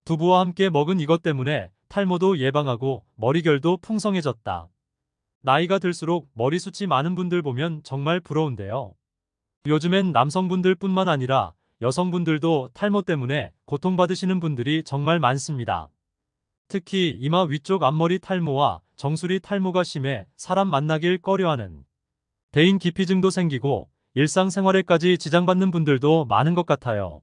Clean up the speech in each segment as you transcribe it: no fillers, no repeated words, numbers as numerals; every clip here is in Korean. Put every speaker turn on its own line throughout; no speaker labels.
두부와 함께 먹은 이것 때문에 탈모도 예방하고 머리결도 풍성해졌다. 나이가 들수록 머리숱이 많은 분들 보면 정말 부러운데요. 요즘엔 남성분들뿐만 아니라 여성분들도 탈모 때문에 고통받으시는 분들이 정말 많습니다. 특히 이마 위쪽 앞머리 탈모와 정수리 탈모가 심해 사람 만나길 꺼려하는 대인 기피증도 생기고 일상생활에까지 지장받는 분들도 많은 것 같아요.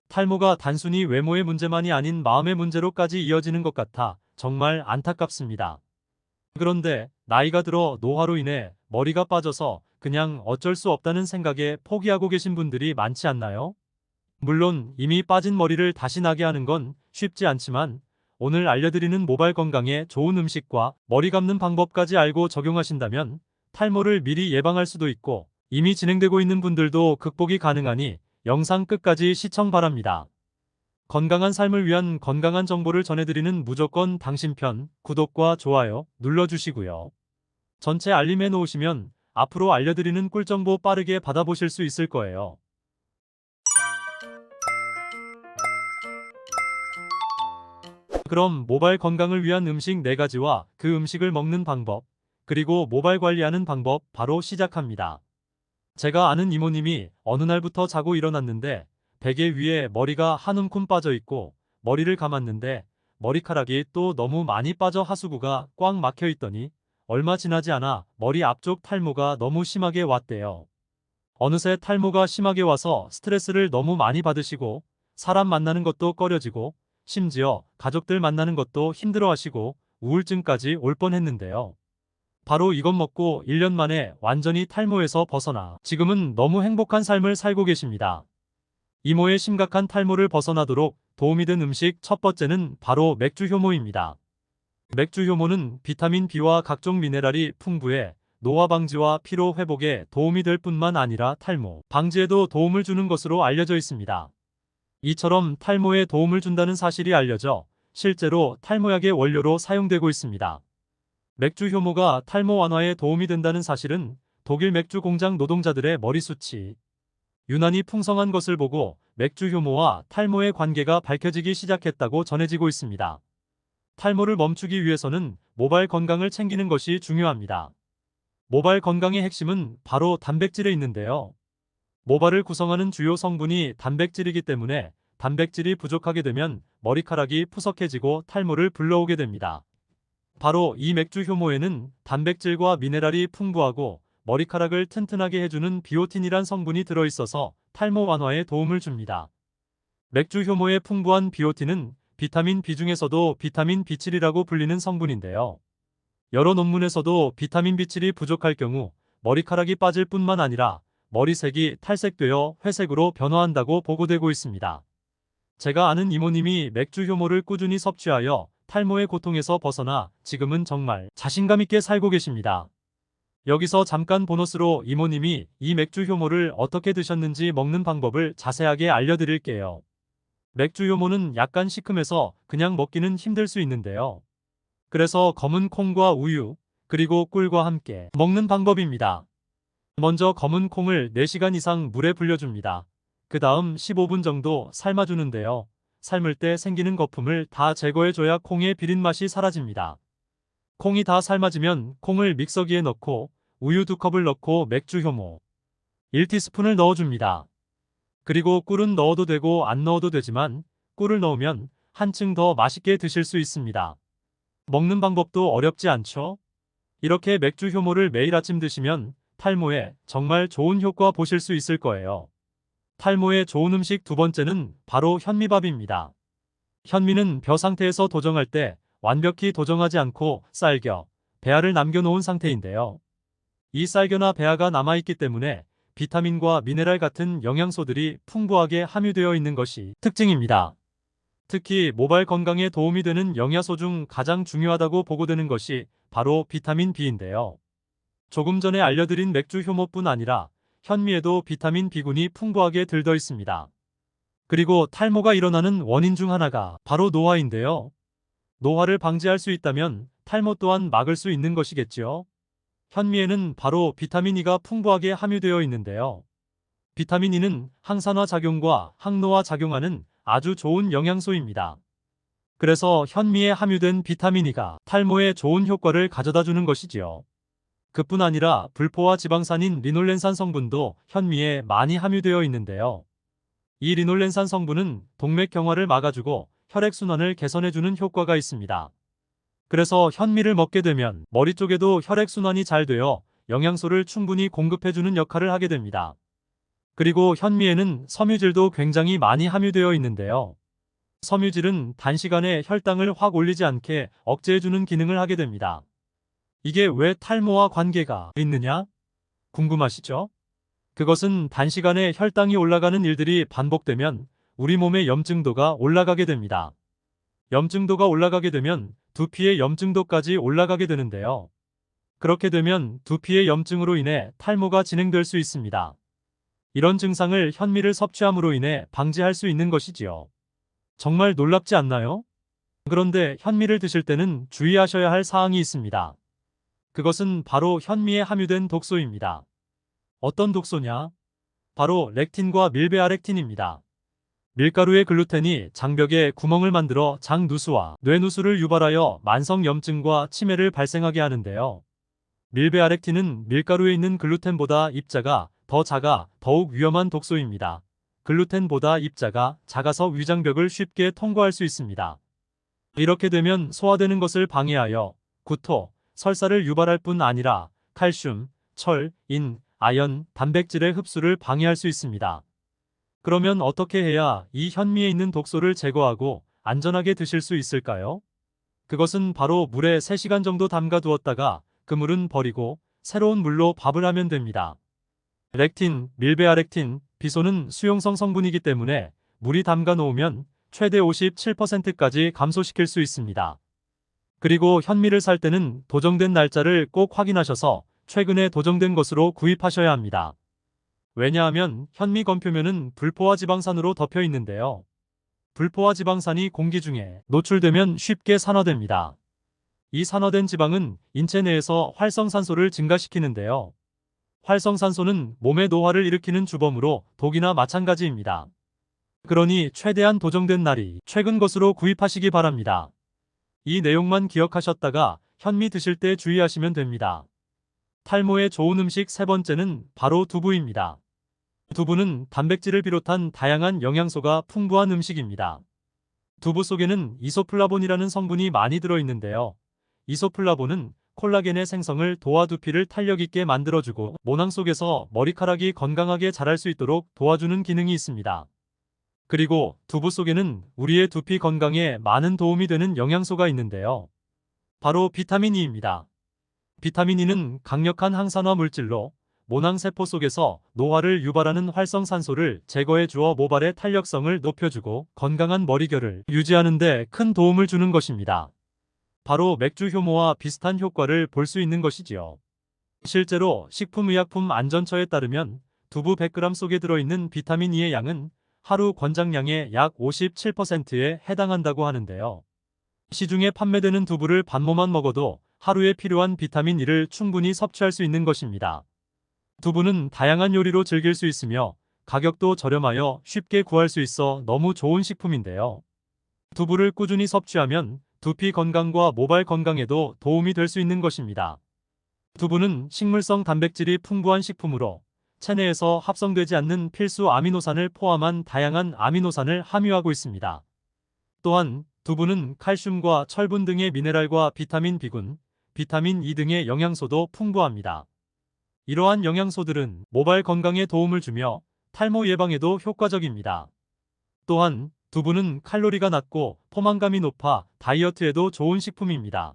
탈모가 단순히 외모의 문제만이 아닌 마음의 문제로까지 이어지는 것 같아 정말 안타깝습니다. 그런데 나이가 들어 노화로 인해 머리가 빠져서 그냥 어쩔 수 없다는 생각에 포기하고 계신 분들이 많지 않나요? 물론 이미 빠진 머리를 다시 나게 하는 건 쉽지 않지만 오늘 알려드리는 모발 건강에 좋은 음식과 머리 감는 방법까지 알고 적용하신다면 탈모를 미리 예방할 수도 있고 이미 진행되고 있는 분들도 극복이 가능하니 영상 끝까지 시청 바랍니다. 건강한 삶을 위한 건강한 정보를 전해드리는 무조건 당신 편 구독과 좋아요 눌러주시고요. 전체 알림해 놓으시면 앞으로 알려드리는 꿀정보 빠르게 받아보실 수 있을 거예요. 그럼 모발 건강을 위한 음식 4가지와 그 음식을 먹는 방법, 그리고 모발 관리하는 방법 바로 시작합니다. 제가 아는 이모님이 어느 날부터 자고 일어났는데 베개 위에 머리가 한 움큼 빠져 있고 머리를 감았는데 머리카락이 또 너무 많이 빠져 하수구가 꽉 막혀 있더니 얼마 지나지 않아 머리 앞쪽 탈모가 너무 심하게 왔대요. 어느새 탈모가 심하게 와서 스트레스를 너무 많이 받으시고 사람 만나는 것도 꺼려지고 심지어 가족들 만나는 것도 힘들어하시고 우울증까지 올 뻔했는데요. 바로 이것 먹고 1년 만에 완전히 탈모에서 벗어나 지금은 너무 행복한 삶을 살고 계십니다. 이모의 심각한 탈모를 벗어나도록 도움이 된 음식 첫 번째는 바로 맥주 효모입니다. 맥주 효모는 비타민 B와 각종 미네랄이 풍부해 노화 방지와 피로 회복에 도움이 될 뿐만 아니라 탈모 방지에도 도움을 주는 것으로 알려져 있습니다. 이처럼 탈모에 도움을 준다는 사실이 알려져 실제로 탈모약의 원료로 사용되고 있습니다. 맥주 효모가 탈모 완화에 도움이 된다는 사실은 독일 맥주 공장 노동자들의 머리숱이 유난히 풍성한 것을 보고 맥주 효모와 탈모의 관계가 밝혀지기 시작했다고 전해지고 있습니다. 탈모를 멈추기 위해서는 모발 건강을 챙기는 것이 중요합니다. 모발 건강의 핵심은 바로 단백질에 있는데요. 모발을 구성하는 주요 성분이 단백질이기 때문에 단백질이 부족하게 되면 머리카락이 푸석해지고 탈모를 불러오게 됩니다. 바로 이 맥주 효모에는 단백질과 미네랄이 풍부하고 머리카락을 튼튼하게 해주는 비오틴이란 성분이 들어있어서 탈모 완화에 도움을 줍니다. 맥주 효모의 풍부한 비오틴은 비타민 B 중에서도 비타민 B7이라고 불리는 성분인데요. 여러 논문에서도 비타민 B7이 부족할 경우 머리카락이 빠질 뿐만 아니라 머리색이 탈색되어 회색으로 변화한다고 보고되고 있습니다. 제가 아는 이모님이 맥주 효모를 꾸준히 섭취하여 탈모의 고통에서 벗어나 지금은 정말 자신감 있게 살고 계십니다. 여기서 잠깐 보너스로 이모님이 이 맥주 효모를 어떻게 드셨는지 먹는 방법을 자세하게 알려드릴게요. 맥주 효모는 약간 시큼해서 그냥 먹기는 힘들 수 있는데요. 그래서 검은 콩과 우유, 그리고 꿀과 함께 먹는 방법입니다. 먼저 검은 콩을 4시간 이상 물에 불려줍니다. 그 다음 15분 정도 삶아주는데요. 삶을 때 생기는 거품을 다 제거해줘야 콩의 비린 맛이 사라집니다. 콩이 다 삶아지면 콩을 믹서기에 넣고 우유 2컵을 넣고 맥주 효모 1티스푼을 넣어줍니다. 그리고 꿀은 넣어도 되고 안 넣어도 되지만 꿀을 넣으면 한층 더 맛있게 드실 수 있습니다. 먹는 방법도 어렵지 않죠? 이렇게 맥주 효모를 매일 아침 드시면 탈모에 정말 좋은 효과 보실 수 있을 거예요. 탈모에 좋은 음식 두 번째는 바로 현미밥입니다. 현미는 벼 상태에서 도정할 때 완벽히 도정하지 않고 쌀겨, 배아를 남겨놓은 상태인데요. 이 쌀겨나 배아가 남아있기 때문에 비타민과 미네랄 같은 영양소들이 풍부하게 함유되어 있는 것이 특징입니다. 특히 모발 건강에 도움이 되는 영양소 중 가장 중요하다고 보고되는 것이 바로 비타민 B인데요. 조금 전에 알려드린 맥주 효모뿐 아니라 현미에도 비타민 B군이 풍부하게 들어 있습니다. 그리고 탈모가 일어나는 원인 중 하나가 바로 노화인데요. 노화를 방지할 수 있다면 탈모 또한 막을 수 있는 것이겠지요. 현미에는 바로 비타민 E가 풍부하게 함유되어 있는데요. 비타민 E는 항산화 작용과 항노화 작용하는 아주 좋은 영양소입니다. 그래서 현미에 함유된 비타민 E가 탈모에 좋은 효과를 가져다 주는 것이지요. 그뿐 아니라 불포화 지방산인 리놀렌산 성분도 현미에 많이 함유되어 있는데요. 이 리놀렌산 성분은 동맥 경화를 막아주고 혈액순환을 개선해주는 효과가 있습니다. 그래서 현미를 먹게 되면 머리 쪽에도 혈액순환이 잘 되어 영양소를 충분히 공급해주는 역할을 하게 됩니다. 그리고 현미에는 섬유질도 굉장히 많이 함유되어 있는데요. 섬유질은 단시간에 혈당을 확 올리지 않게 억제해주는 기능을 하게 됩니다. 이게 왜 탈모와 관계가 있느냐? 궁금하시죠? 그것은 단시간에 혈당이 올라가는 일들이 반복되면 우리 몸의 염증도가 올라가게 됩니다. 염증도가 올라가게 되면 두피의 염증도까지 올라가게 되는데요. 그렇게 되면 두피의 염증으로 인해 탈모가 진행될 수 있습니다. 이런 증상을 현미를 섭취함으로 인해 방지할 수 있는 것이지요. 정말 놀랍지 않나요? 그런데 현미를 드실 때는 주의하셔야 할 사항이 있습니다. 그것은 바로 현미에 함유된 독소입니다. 어떤 독소냐? 바로 렉틴과 밀베아렉틴입니다. 밀가루의 글루텐이 장벽에 구멍을 만들어 장누수와 뇌누수를 유발하여 만성염증과 치매를 발생하게 하는데요. 밀베아렉틴은 밀가루에 있는 글루텐보다 입자가 더 작아 더욱 위험한 독소입니다. 글루텐보다 입자가 작아서 위장벽을 쉽게 통과할 수 있습니다. 이렇게 되면 소화되는 것을 방해하여 구토, 설사를 유발할 뿐 아니라 칼슘, 철, 인, 아연, 단백질의 흡수를 방해할 수 있습니다. 그러면 어떻게 해야 이 현미에 있는 독소를 제거하고 안전하게 드실 수 있을까요? 그것은 바로 물에 3시간 정도 담가 두었다가 그 물은 버리고 새로운 물로 밥을 하면 됩니다. 렉틴, 밀베아렉틴, 비소는 수용성 성분이기 때문에 물이 담가 놓으면 최대 57%까지 감소시킬 수 있습니다. 그리고 현미를 살 때는 도정된 날짜를 꼭 확인하셔서 최근에 도정된 것으로 구입하셔야 합니다. 왜냐하면 현미 건표면은 불포화 지방산으로 덮여 있는데요. 불포화 지방산이 공기 중에 노출되면 쉽게 산화됩니다. 이 산화된 지방은 인체 내에서 활성산소를 증가시키는데요. 활성산소는 몸의 노화를 일으키는 주범으로 독이나 마찬가지입니다. 그러니 최대한 도정된 날이 최근 것으로 구입하시기 바랍니다. 이 내용만 기억하셨다가 현미 드실 때 주의하시면 됩니다. 탈모에 좋은 음식 3번째는 바로 두부입니다. 두부는 단백질을 비롯한 다양한 영양소가 풍부한 음식입니다. 두부 속에는 이소플라본이라는 성분이 많이 들어있는데요. 이소플라본은 콜라겐의 생성을 도와 두피를 탄력 있게 만들어주고 모낭 속에서 머리카락이 건강하게 자랄 수 있도록 도와주는 기능이 있습니다. 그리고 두부 속에는 우리의 두피 건강에 많은 도움이 되는 영양소가 있는데요. 바로 비타민 E입니다. 비타민 E는 강력한 항산화 물질로 모낭세포 속에서 노화를 유발하는 활성산소를 제거해 주어 모발의 탄력성을 높여주고 건강한 머리결을 유지하는 데 큰 도움을 주는 것입니다. 바로 맥주 효모와 비슷한 효과를 볼 수 있는 것이지요. 실제로 식품의약품 안전처에 따르면 두부 100g 속에 들어있는 비타민 E의 양은 하루 권장량의 약 57%에 해당한다고 하는데요. 시중에 판매되는 두부를 반모만 먹어도 하루에 필요한 비타민 E를 충분히 섭취할 수 있는 것입니다. 두부는 다양한 요리로 즐길 수 있으며 가격도 저렴하여 쉽게 구할 수 있어 너무 좋은 식품인데요. 두부를 꾸준히 섭취하면 두피 건강과 모발 건강에도 도움이 될 수 있는 것입니다. 두부는 식물성 단백질이 풍부한 식품으로 체내에서 합성되지 않는 필수 아미노산을 포함한 다양한 아미노산을 함유하고 있습니다. 또한 두부는 칼슘과 철분 등의 미네랄과 비타민 B군, 비타민 E 등의 영양소도 풍부합니다. 이러한 영양소들은 모발 건강에 도움을 주며 탈모 예방에도 효과적입니다. 또한 두부는 칼로리가 낮고 포만감이 높아 다이어트에도 좋은 식품입니다.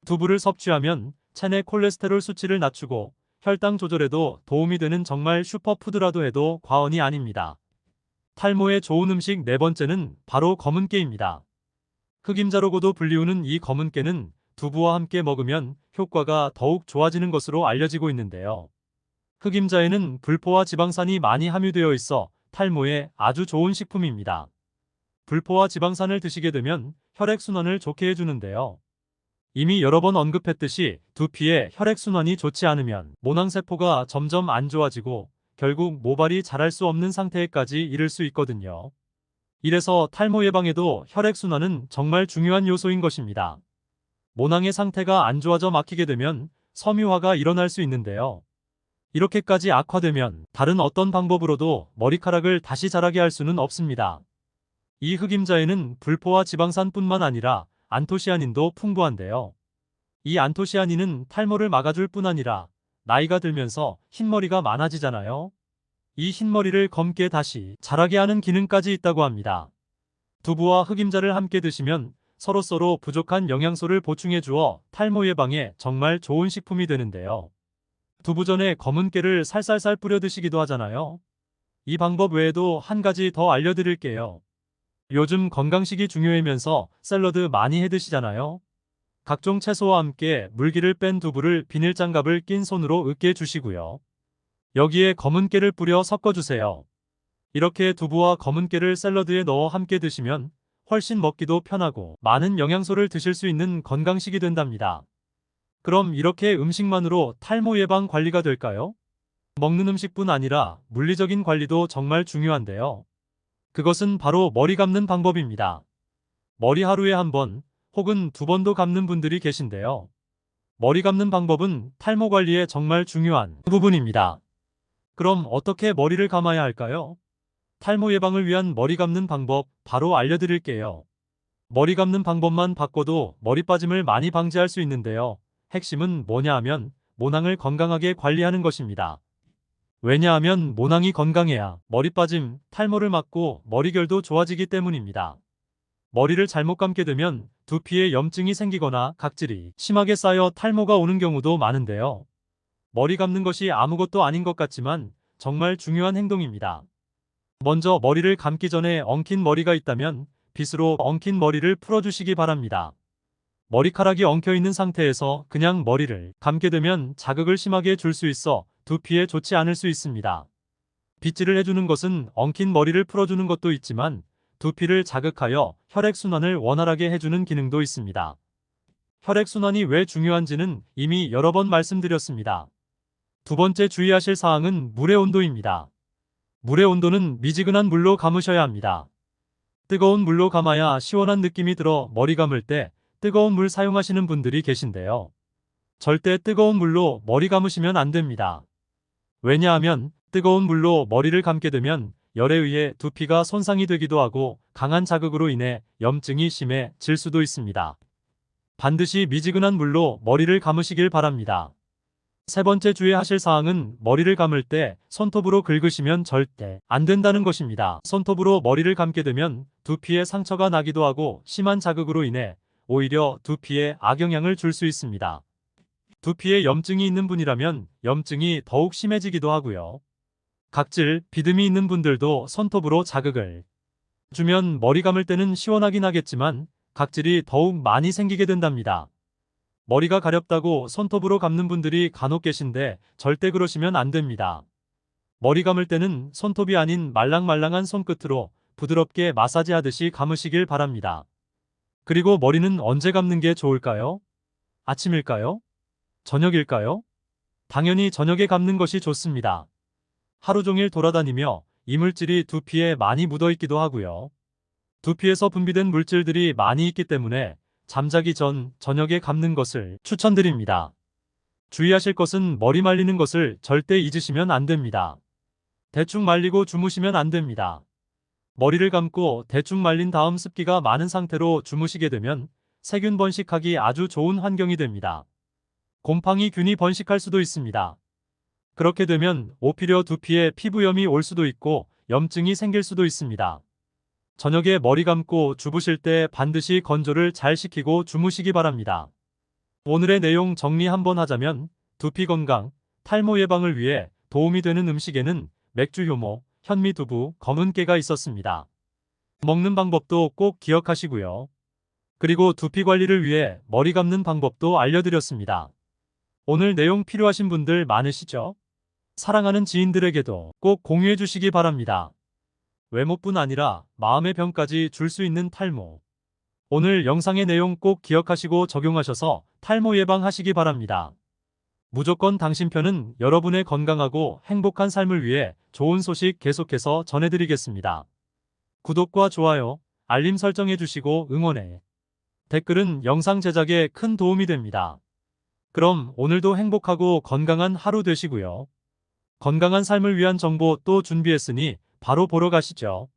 두부를 섭취하면 체내 콜레스테롤 수치를 낮추고 혈당 조절에도 도움이 되는 정말 슈퍼푸드라도 해도 과언이 아닙니다. 탈모에 좋은 음식 4번째는 바로 검은깨입니다. 흑임자로고도 불리우는 이 검은깨는 두부와 함께 먹으면 효과가 더욱 좋아지는 것으로 알려지고 있는데요. 흑임자에는 불포화 지방산이 많이 함유되어 있어 탈모에 아주 좋은 식품입니다. 불포화 지방산을 드시게 되면 혈액순환을 좋게 해주는데요. 이미 여러 번 언급했듯이 두피에 혈액순환이 좋지 않으면 모낭세포가 점점 안 좋아지고 결국 모발이 자랄 수 없는 상태에까지 이를 수 있거든요. 이래서 탈모 예방에도 혈액순환은 정말 중요한 요소인 것입니다. 모낭의 상태가 안 좋아져 막히게 되면 섬유화가 일어날 수 있는데요. 이렇게까지 악화되면 다른 어떤 방법으로도 머리카락을 다시 자라게 할 수는 없습니다. 이 흑임자에는 불포화 지방산뿐만 아니라 안토시아닌도 풍부한데요. 이 안토시아닌은 탈모를 막아줄 뿐 아니라 나이가 들면서 흰머리가 많아지잖아요. 이 흰머리를 검게 다시 자라게 하는 기능까지 있다고 합니다. 두부와 흑임자를 함께 드시면 서로서로 부족한 영양소를 보충해 주어 탈모 예방에 정말 좋은 식품이 되는데요. 두부전에 검은 깨를 살살살 뿌려 드시기도 하잖아요. 이 방법 외에도 한 가지 더 알려드릴게요. 요즘 건강식이 중요하면서 샐러드 많이 해 드시잖아요. 각종 채소와 함께 물기를 뺀 두부를 비닐장갑을 낀 손으로 으깨 주시고요. 여기에 검은 깨를 뿌려 섞어주세요. 이렇게 두부와 검은 깨를 샐러드에 넣어 함께 드시면 훨씬 먹기도 편하고 많은 영양소를 드실 수 있는 건강식이 된답니다. 그럼 이렇게 음식만으로 탈모 예방 관리가 될까요? 먹는 음식뿐 아니라 물리적인 관리도 정말 중요한데요. 그것은 바로 머리 감는 방법입니다. 머리 하루에 한 번 혹은 두 번도 감는 분들이 계신데요. 머리 감는 방법은 탈모 관리에 정말 중요한 부분입니다. 그럼 어떻게 머리를 감아야 할까요? 탈모 예방을 위한 머리 감는 방법 바로 알려드릴게요. 머리 감는 방법만 바꿔도 머리 빠짐을 많이 방지할 수 있는데요. 핵심은 뭐냐 하면 모낭을 건강하게 관리하는 것입니다. 왜냐하면 모낭이 건강해야 머리 빠짐, 탈모를 막고 머리결도 좋아지기 때문입니다. 머리를 잘못 감게 되면 두피에 염증이 생기거나 각질이 심하게 쌓여 탈모가 오는 경우도 많은데요. 머리 감는 것이 아무것도 아닌 것 같지만 정말 중요한 행동입니다. 먼저 머리를 감기 전에 엉킨 머리가 있다면 빗으로 엉킨 머리를 풀어주시기 바랍니다. 머리카락이 엉켜있는 상태에서 그냥 머리를 감게 되면 자극을 심하게 줄 수 있어 두피에 좋지 않을 수 있습니다. 빗질을 해주는 것은 엉킨 머리를 풀어주는 것도 있지만 두피를 자극하여 혈액순환을 원활하게 해주는 기능도 있습니다. 혈액순환이 왜 중요한지는 이미 여러 번 말씀드렸습니다. 두 번째 주의하실 사항은 물의 온도입니다. 물의 온도는 미지근한 물로 감으셔야 합니다. 뜨거운 물로 감아야 시원한 느낌이 들어 머리 감을 때 뜨거운 물 사용하시는 분들이 계신데요. 절대 뜨거운 물로 머리 감으시면 안 됩니다. 왜냐하면 뜨거운 물로 머리를 감게 되면 열에 의해 두피가 손상이 되기도 하고 강한 자극으로 인해 염증이 심해질 수도 있습니다. 반드시 미지근한 물로 머리를 감으시길 바랍니다. 세 번째 주의하실 사항은 머리를 감을 때 손톱으로 긁으시면 절대 안 된다는 것입니다. 손톱으로 머리를 감게 되면 두피에 상처가 나기도 하고 심한 자극으로 인해 오히려 두피에 악영향을 줄 수 있습니다. 두피에 염증이 있는 분이라면 염증이 더욱 심해지기도 하고요. 각질, 비듬이 있는 분들도 손톱으로 자극을 주면 머리 감을 때는 시원하긴 하겠지만 각질이 더욱 많이 생기게 된답니다. 머리가 가렵다고 손톱으로 감는 분들이 간혹 계신데 절대 그러시면 안 됩니다. 머리 감을 때는 손톱이 아닌 말랑말랑한 손끝으로 부드럽게 마사지하듯이 감으시길 바랍니다. 그리고 머리는 언제 감는 게 좋을까요? 아침일까요? 저녁일까요? 당연히 저녁에 감는 것이 좋습니다. 하루 종일 돌아다니며 이물질이 두피에 많이 묻어 있기도 하고요. 두피에서 분비된 물질들이 많이 있기 때문에 잠자기 전 저녁에 감는 것을 추천드립니다. 주의하실 것은 머리 말리는 것을 절대 잊으시면 안 됩니다. 대충 말리고 주무시면 안 됩니다. 머리를 감고 대충 말린 다음 습기가 많은 상태로 주무시게 되면 세균 번식하기 아주 좋은 환경이 됩니다. 곰팡이 균이 번식할 수도 있습니다. 그렇게 되면 오히려 두피에 피부염이 올 수도 있고 염증이 생길 수도 있습니다. 저녁에 머리 감고 주무실 때 반드시 건조를 잘 시키고 주무시기 바랍니다. 오늘의 내용 정리 한번 하자면 두피 건강, 탈모 예방을 위해 도움이 되는 음식에는 맥주 효모, 현미두부, 검은 깨가 있었습니다. 먹는 방법도 꼭 기억하시고요. 그리고 두피 관리를 위해 머리 감는 방법도 알려드렸습니다. 오늘 내용 필요하신 분들 많으시죠? 사랑하는 지인들에게도 꼭 공유해 주시기 바랍니다. 외모뿐 아니라 마음의 병까지 줄 수 있는 탈모. 오늘 영상의 내용 꼭 기억하시고 적용하셔서 탈모 예방하시기 바랍니다. 무조건 당신 편은 여러분의 건강하고 행복한 삶을 위해 좋은 소식 계속해서 전해드리겠습니다. 구독과 좋아요, 알림 설정해 주시고 응원해. 댓글은 영상 제작에 큰 도움이 됩니다. 그럼 오늘도 행복하고 건강한 하루 되시고요. 건강한 삶을 위한 정보 또 준비했으니 바로 보러 가시죠.